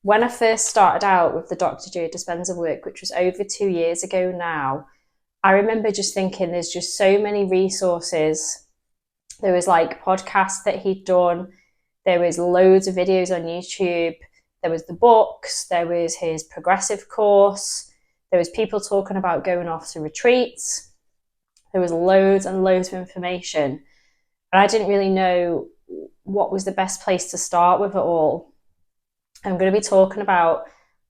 when I first started out with the Dr Joe Dispenza work, which was over 2 years ago now, I remember just thinking there's just so many resources. There was like podcasts that he'd done, there was loads of videos on YouTube, there was the books, there was his progressive course, there was people talking about going off to retreats, there was loads and loads of information. And I didn't really know what was the best place to start with it all. I'm going to be talking about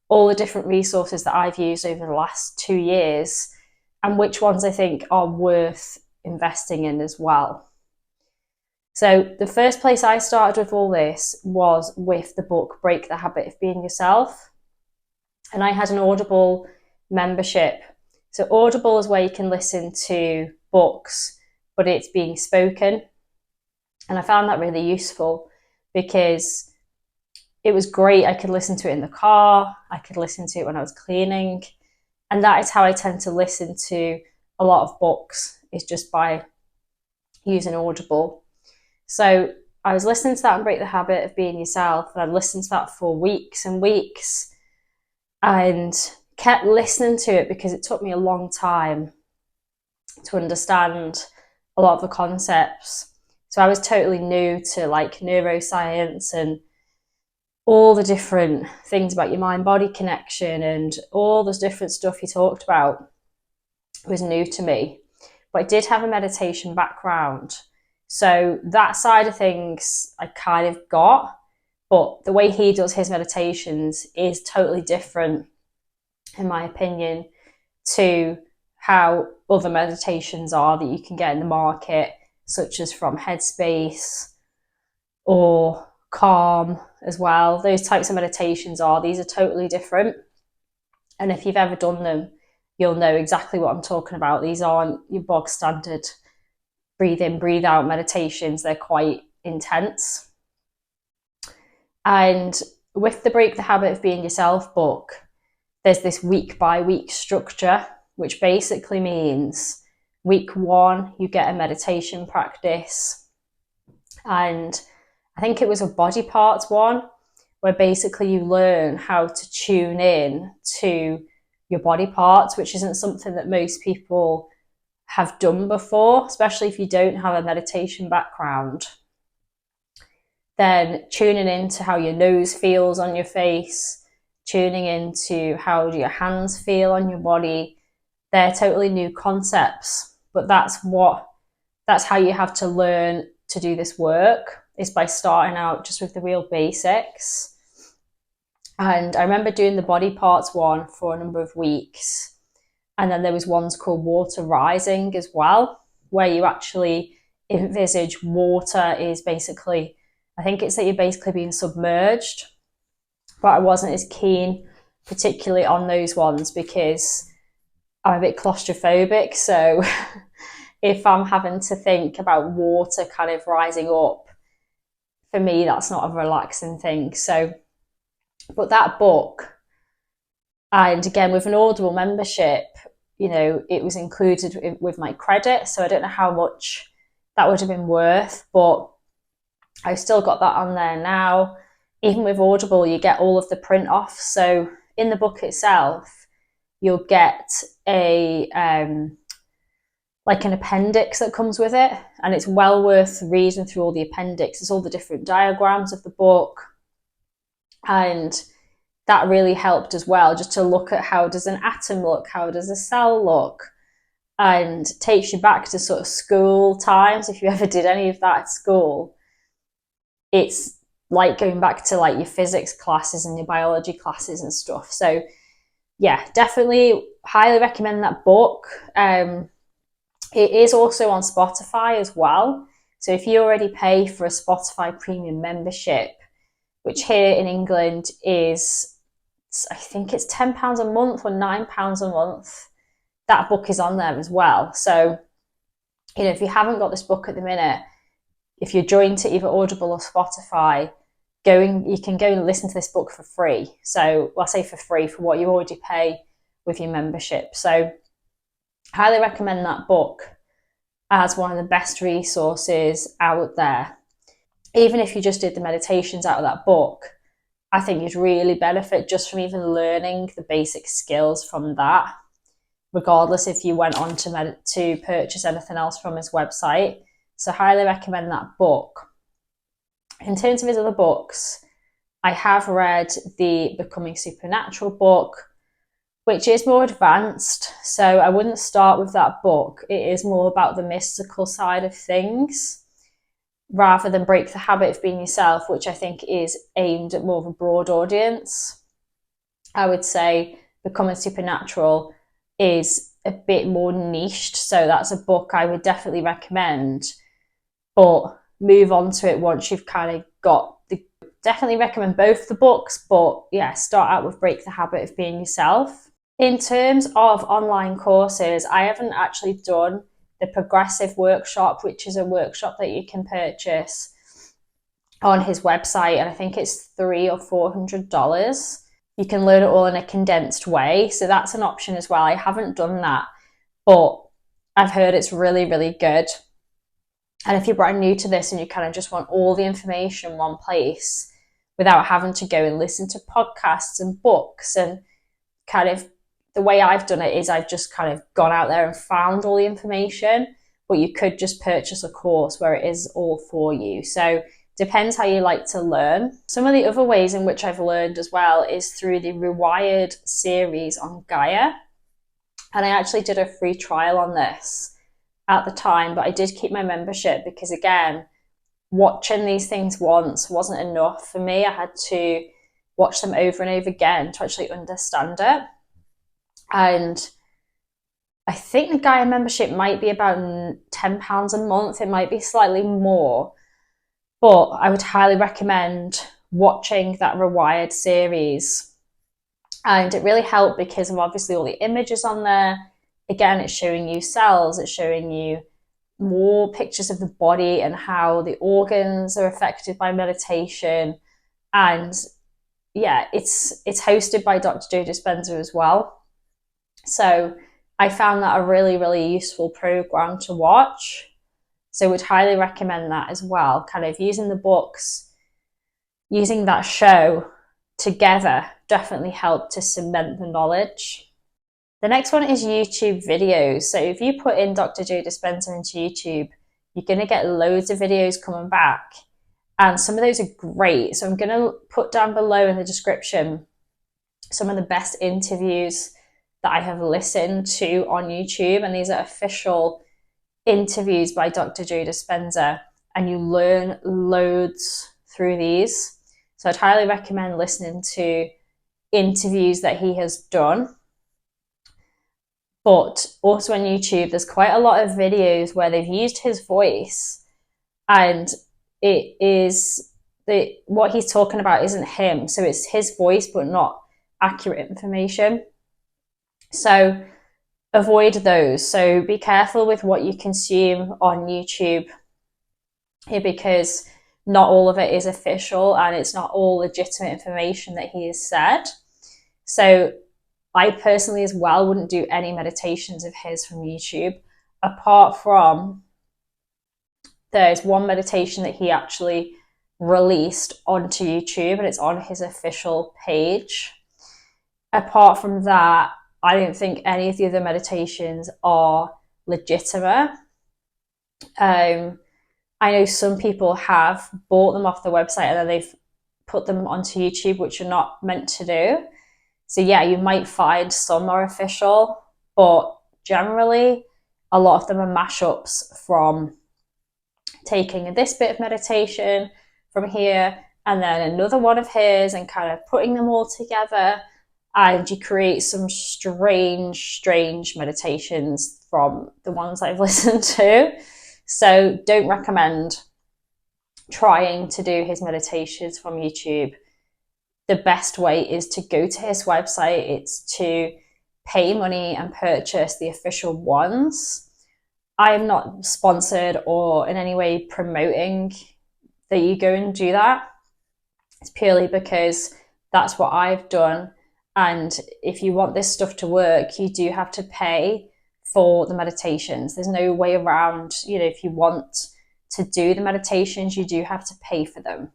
all the different resources that I've used over the last 2 years and which ones I think are worth investing in as well. So the first place I started with all this was with the book Break the Habit of Being Yourself. And I had an Audible membership. So Audible is where you can listen to books, but it's being spoken. And I found that really useful because it was great. I could listen to it in the car, I could listen to it when I was cleaning. And that is how I tend to listen to a lot of books, is just by using Audible. So I was listening to that and Break the Habit of Being Yourself, and I'd listened to that for weeks and weeks and kept listening to it because it took me a long time to understand a lot of the concepts. So I was totally new to like neuroscience and all the different things about your mind-body connection, and all this different stuff he talked about was new to me. But I did have a meditation background, so that side of things I kind of got, but the way he does his meditations is totally different, in my opinion, to how other meditations are that you can get in the market, such as from Headspace or Calm as well. Those types of meditations these are totally different. And if you've ever done them, you'll know exactly what I'm talking about. These aren't your bog standard breathe in, breathe out meditations. They're quite intense. And with the Break the Habit of Being Yourself book, there's this week by week structure, which basically means week 1, you get a meditation practice. And I think it was a body parts one, where basically you learn how to tune in to your body parts, which isn't something that most people have done before, especially if you don't have a meditation background. Then tuning into how your nose feels on your face, tuning into how your hands feel on your body. They're totally new concepts, but that's how you have to learn to do this work, is by starting out just with the real basics. And I remember doing the body parts one for a number of weeks. And then there was ones called water rising as well, where you actually envisage water is basically, I think it's that you're basically being submerged. But I wasn't as keen particularly on those ones because I'm a bit claustrophobic. So if I'm having to think about water kind of rising up, for me, that's not a relaxing thing. So, but that book, and again, with an Audible membership, it was included with my credit. So I don't know how much that would have been worth, but I've still got that on there now. Even with Audible, you get all of the print off. So in the book itself, you'll get like an appendix that comes with it, and it's well worth reading through all the appendix. It's all the different diagrams of the book, and that really helped as well, just to look at how does an atom look, how does a cell look, and takes you back to sort of school times. If you ever did any of that at school, it's like going back to like your physics classes and your biology classes and stuff. So yeah, definitely highly recommend that book. It is also on Spotify as well. So if you already pay for a Spotify premium membership, which here in England is, I think it's £10 a month or £9 a month, that book is on there as well. So, if you haven't got this book at the minute, if you're joined to either Audible or Spotify, you can go and listen to this book for free. So I say for free for what you already pay with your membership. So highly recommend that book as one of the best resources out there. Even if you just did the meditations out of that book, I think you'd really benefit just from even learning the basic skills from that, regardless if you went on to purchase anything else from his website. So highly recommend that book. In terms of his other books, I have read the Becoming Supernatural book, which is more advanced. So I wouldn't start with that book. It is more about the mystical side of things rather than Break the Habit of Being Yourself, which I think is aimed at more of a broad audience. I would say Becoming Supernatural is a bit more niched. So that's a book I would definitely recommend, but move on to it once you've kind of got the, definitely recommend both the books, but yeah, start out with Break the Habit of Being Yourself. In terms of online courses, I haven't actually done the Progressive Workshop, which is a workshop that you can purchase on his website, and I think it's $300 or $400. You can learn it all in a condensed way, so that's an option as well. I haven't done that, but I've heard it's really, really good. And if you're brand new to this and you kind of just want all the information in one place without having to go and listen to podcasts and books, and kind of the way I've done it is I've just kind of gone out there and found all the information, but you could just purchase a course where it is all for you. So depends how you like to learn. Some of the other ways in which I've learned as well is through the Rewired series on Gaia. And I actually did a free trial on this at the time, but I did keep my membership because, again, watching these things once wasn't enough for me. I had to watch them over and over again to actually understand it. And I think the Gaia membership might be about £10 a month. It might be slightly more, but I would highly recommend watching that Rewired series. And it really helped because of obviously all the images on there. Again, it's showing you cells, it's showing you more pictures of the body and how the organs are affected by meditation. And yeah, it's hosted by Dr. Joe Dispenza as well. So I found that a really, really useful program to watch. So would highly recommend that as well. Kind of using the books, using that show together definitely helped to cement the knowledge. The next one is YouTube videos. So if you put in Dr. Joe Dispenza into YouTube, you're going to get loads of videos coming back. And some of those are great. So I'm going to put down below in the description some of the best interviews that I have listened to on YouTube. And these are official interviews by Dr. Joe Dispenza. And you learn loads through these. So I'd highly recommend listening to interviews that he has done. But also on YouTube, there's quite a lot of videos where they've used his voice, and it is what he's talking about isn't him. So it's his voice, but not accurate information. So avoid those. So be careful with what you consume on YouTube here, because not all of it is official and it's not all legitimate information that he has said. So I personally as well wouldn't do any meditations of his from YouTube, apart from there's one meditation that he actually released onto YouTube and it's on his official page. Apart from that, I don't think any of the other meditations are legitimate. I know some people have bought them off the website and then they've put them onto YouTube, which you're not meant to do. So yeah, you might find some are official, but generally a lot of them are mashups from taking this bit of meditation from here and then another one of his and kind of putting them all together, and you create some strange meditations from the ones I've listened to. So don't recommend trying to do his meditations from YouTube. The best way is to go to his website. It's to pay money and purchase the official ones. I'm not sponsored or in any way promoting that you go and do that. It's purely because that's what I've done. And if you want this stuff to work, you do have to pay for the meditations. There's no way around, if you want to do the meditations, you do have to pay for them.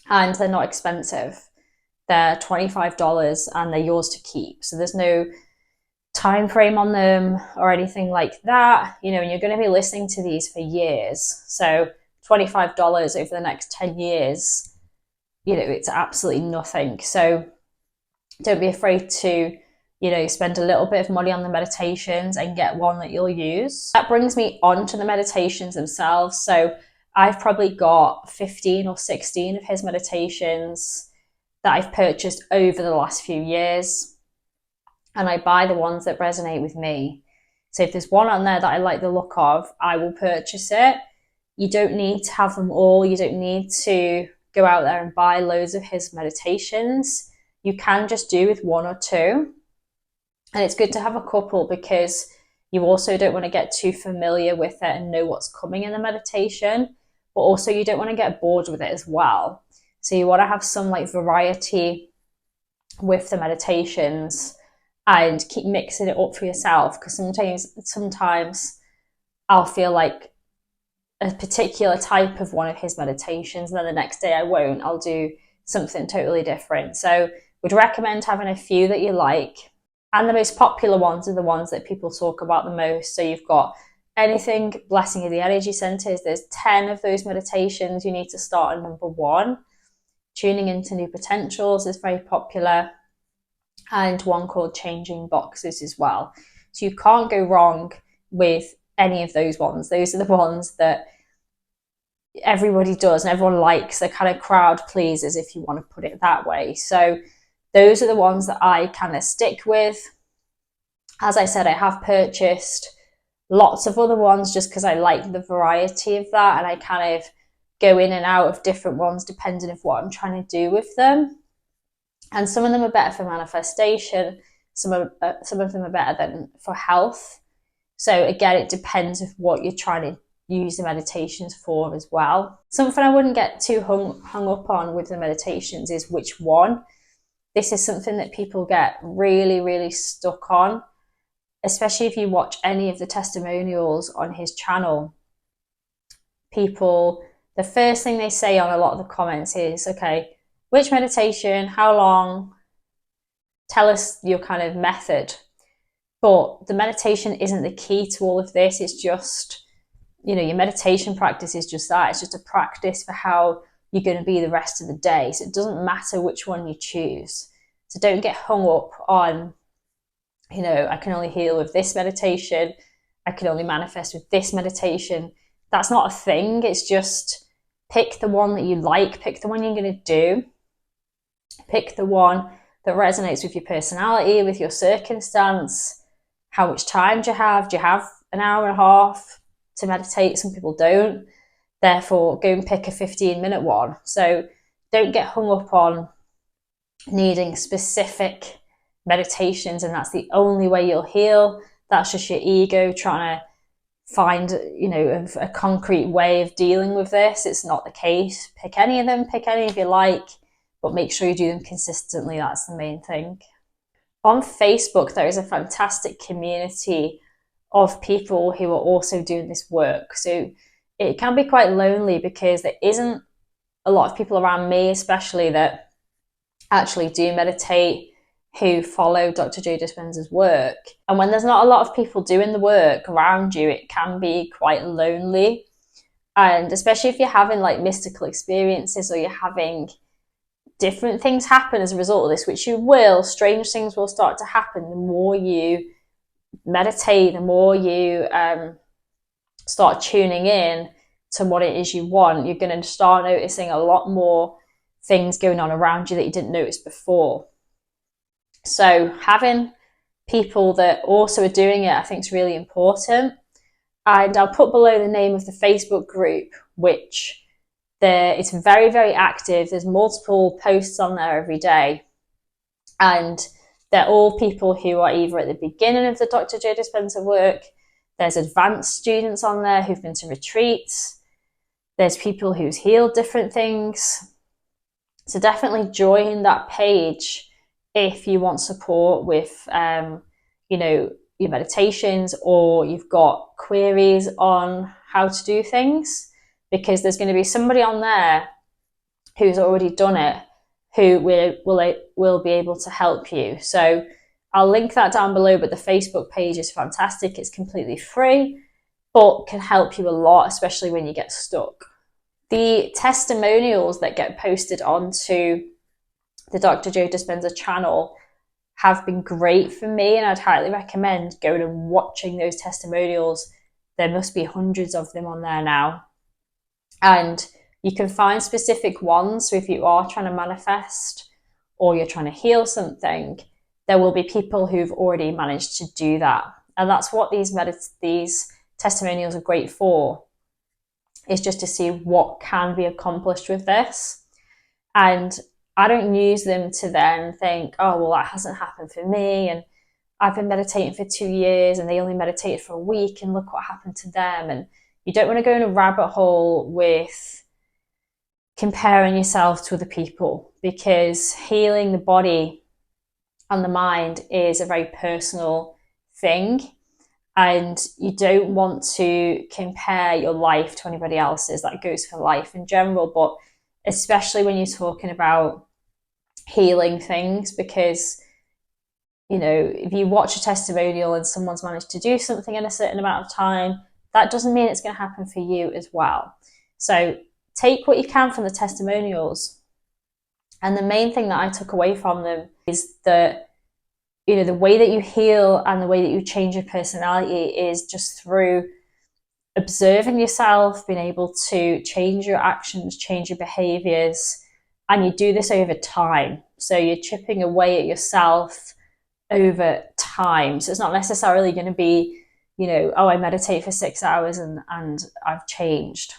And they're not expensive. they're $25 and they're yours to keep. So there's no time frame on them or anything like that, you know, and you're going to be listening to these for years. So $25 over the next 10 years, you know, it's absolutely nothing. So don't be afraid to, you know, spend a little bit of money on the meditations and get one that you'll use. That brings me on to the meditations themselves. So I've probably got 15 or 16 of his meditations that I've purchased over the last few years. And I buy the ones that resonate with me. So if there's one on there that I like the look of, I will purchase it. You don't need to have them all. You don't need to go out there and buy loads of his meditations. You can just do with one or two. And it's good to have a couple because you also don't want to get too familiar with it and know what's coming in the meditation, but also you don't want to get bored with it as well. So you want to have some like variety with the meditations and keep mixing it up for yourself, because sometimes I'll feel like a particular type of one of his meditations, and then the next day I won't. I'll do something totally different. So would recommend having a few that you like. And the most popular ones are the ones that people talk about the most. So you've got anything, blessing of the energy centers. There's 10 of those meditations. You need to start on number 1. Tuning into new potentials is very popular. And one called changing boxes as well. So you can't go wrong with any of those ones. Those are the ones that everybody does and everyone likes. They're kind of crowd pleasers, if you want to put it that way. So those are the ones that I kind of stick with. As I said, I have purchased lots of other ones just because I like the variety of that, and I kind of go in and out of different ones depending on what I'm trying to do with them. And some of them are better for manifestation. Some of them are better than for health. So again, it depends of what you're trying to use the meditations for as well. Something I wouldn't get too hung up on with the meditations is which one. This is something that people get really, really stuck on, especially if you watch any of the testimonials on his channel. People, the first thing they say on a lot of the comments is, okay, which meditation, how long, tell us your kind of method. But the meditation isn't the key to all of this. It's just, you know, your meditation practice is just that. It's just a practice for how you're going to be the rest of the day. So it doesn't matter which one you choose. So don't get hung up on, you know, I can only heal with this meditation. I can only manifest with this meditation. That's not a thing. It's just pick the one that you like. Pick the one you're going to do. Pick the one that resonates with your personality, with your circumstance. How much time do you have? Do you have an hour and a half to meditate? Some people don't. Therefore, go and pick a 15-minute one. So don't get hung up on needing specific meditations and that's the only way you'll heal. That's just your ego trying to find, you know, a concrete way of dealing with this. It's not the case. Pick any of them, pick any if you like, but make sure you do them consistently. That's the main thing. On Facebook, there is a fantastic community of people who are also doing this work. So it can be quite lonely because there isn't a lot of people around me, especially, that actually do meditate, who follow Dr. Joe Dispenza's work. And when there's not a lot of people doing the work around you, it can be quite lonely. And especially if you're having like mystical experiences or you're having different things happen as a result of this, which you will, strange things will start to happen the more you meditate, the more you start tuning in to what it is you want. You're going to start noticing a lot more things going on around you that you didn't notice before. So having people that also are doing it, I think, is really important. And I'll put below the name of the Facebook group, which it's very, very active. There's multiple posts on there every day. And they're all people who are either at the beginning of the Dr. Joe Dispenza work. There's advanced students on there who've been to retreats. There's people who's healed different things. So definitely join that page if you want support with, you know, your meditations, or you've got queries on how to do things, because there's going to be somebody on there who's already done it who will be able to help you. So I'll link that down below, but the Facebook page is fantastic. It's completely free, but can help you a lot, especially when you get stuck. The testimonials that get posted onto the Dr. Joe Dispenza channel have been great for me, and I'd highly recommend going and watching those testimonials. There must be hundreds of them on there now. And you can find specific ones. So if you are trying to manifest or you're trying to heal something, there will be people who've already managed to do that. And that's what these testimonials are great for, is just to see what can be accomplished with this. And I don't use them to then think, oh, well, that hasn't happened for me, and I've been meditating for 2 years and they only meditated for a week and look what happened to them. And you don't want to go in a rabbit hole with comparing yourself to other people, because healing the body and the mind is a very personal thing. And you don't want to compare your life to anybody else's. That goes for life in general, but especially when you're talking about healing things, because, you know, if you watch a testimonial and someone's managed to do something in a certain amount of time, that doesn't mean it's going to happen for you as well. So take what you can from the testimonials. And the main thing that I took away from them is that, you know, the way that you heal and the way that you change your personality is just through observing yourself, being able to change your actions, change your behaviors. And you do this over time. So you're chipping away at yourself over time. So it's not necessarily going to be, you know, oh, I meditate for 6 hours and I've changed.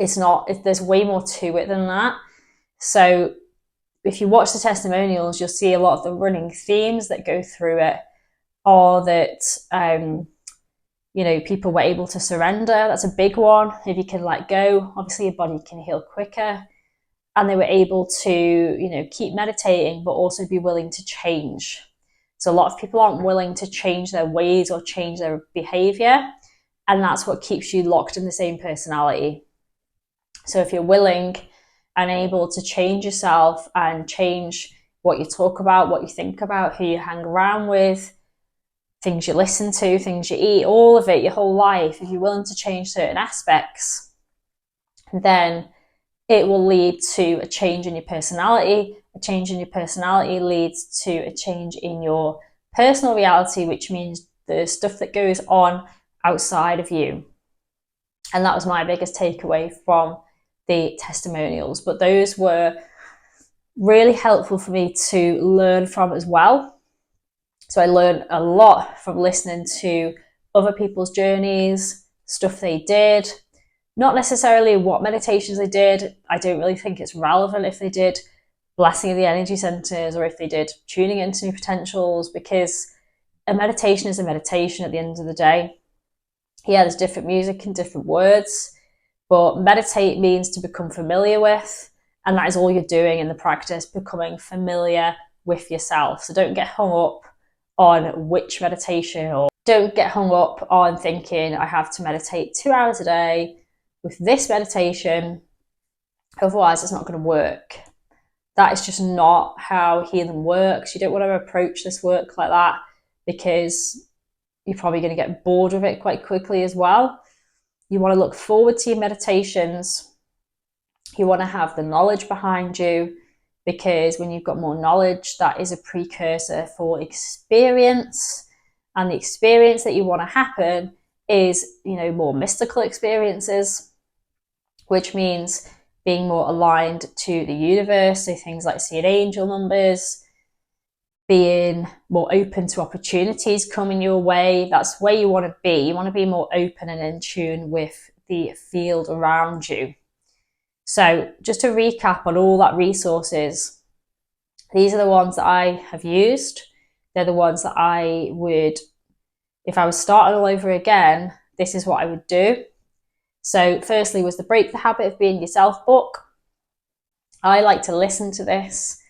It's not. There's way more to it than that. So if you watch the testimonials, you'll see a lot of the running themes that go through it are that, you know, people were able to surrender. That's a big one. If you can let go, obviously your body can heal quicker. And they were able to, you know, keep meditating, but also be willing to change. So a lot of people aren't willing to change their ways or change their behavior. And that's what keeps you locked in the same personality. So if you're willing and able to change yourself and change what you talk about, what you think about, who you hang around with, things you listen to, things you eat, all of it, your whole life, if you're willing to change certain aspects, then it will lead to a change in your personality. A change in your personality leads to a change in your personal reality, which means the stuff that goes on outside of you. And that was my biggest takeaway from the testimonials. But those were really helpful for me to learn from as well. So I learned a lot from listening to other people's journeys, stuff they did. Not necessarily what meditations they did. I don't really think it's relevant if they did blessing of the energy centers or if they did tuning into new potentials, because a meditation is a meditation at the end of the day. Yeah, there's different music and different words, but meditate means to become familiar with, and that is all you're doing in the practice, becoming familiar with yourself. So don't get hung up on which meditation, or don't get hung up on thinking I have to meditate 2 hours a day with this meditation, otherwise it's not going to work. That is just not how healing works. You don't want to approach this work like that, because you're probably going to get bored of it quite quickly as well. You want to look forward to your meditations. You want to have the knowledge behind you, because when you've got more knowledge, that is a precursor for experience. And the experience that you want to happen is, you know, more mystical experiences, which means being more aligned to the universe. So things like seeing angel numbers, being more open to opportunities coming your way. That's where you want to be. You want to be more open and in tune with the field around you. So just to recap on all that resources, these are the ones that I have used. They're the ones that I would, if I was starting all over again, this is what I would do. So firstly was the Break the Habit of Being Yourself book. I like to listen to this.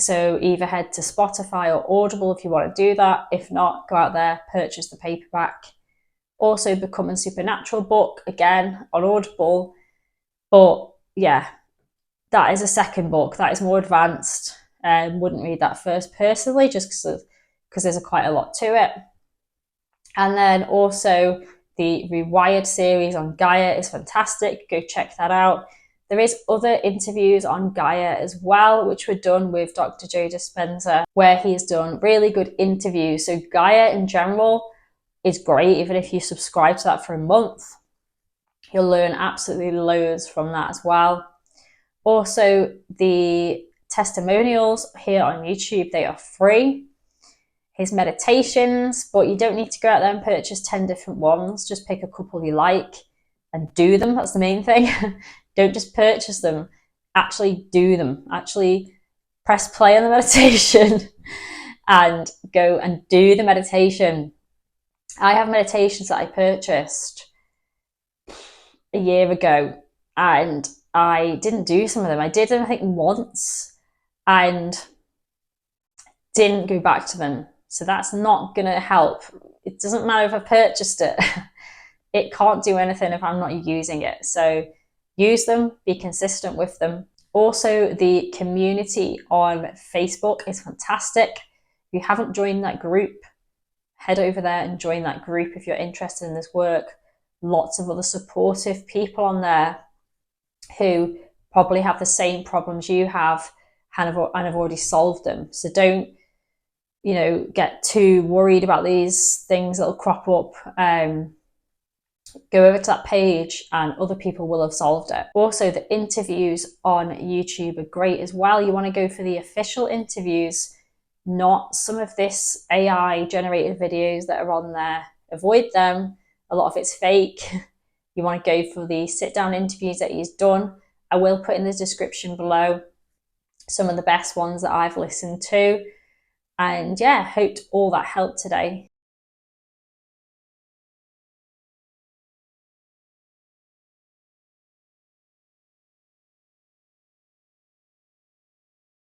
So either head to Spotify or Audible if you want to do that. If not, go out there, purchase the paperback. Also Becoming Supernatural book, again, on Audible. But yeah, that is a second book that is more advanced. Wouldn't read that first personally, just because there's quite a lot to it. And then also the Rewired series on Gaia is fantastic. Go check that out. There is other interviews on Gaia as well, which were done with Dr. Joe Dispenza, where he's done really good interviews. So Gaia in general is great. Even if you subscribe to that for a month, you'll learn absolutely loads from that as well. Also, the testimonials here on YouTube, they are free. His meditations, but you don't need to go out there and purchase 10 different ones. Just pick a couple you like and do them. That's the main thing. Don't just purchase them, actually do them. Actually press play on the meditation and go and do the meditation. I have meditations that I purchased a year ago and I didn't do some of them. I did them, I think, once and didn't go back to them. So that's not going to help. It doesn't matter if I purchased it. It can't do anything if I'm not using it. So use them, be consistent with them. Also, the community on Facebook is fantastic. If you haven't joined that group, head over there and join that group if you're interested in this work. Lots of other supportive people on there who probably have the same problems you have and have already solved them. So don't, get too worried about these things that'll crop up. Go over to that page and other people will have solved it. Also, the interviews on YouTube are great as well. You want to go for the official interviews, not some of this AI generated videos that are on there. Avoid them. A lot of it's fake. You want to go for the sit down interviews that he's done. I will put in the description below some of the best ones that I've listened to. And yeah, hoped all that helped today.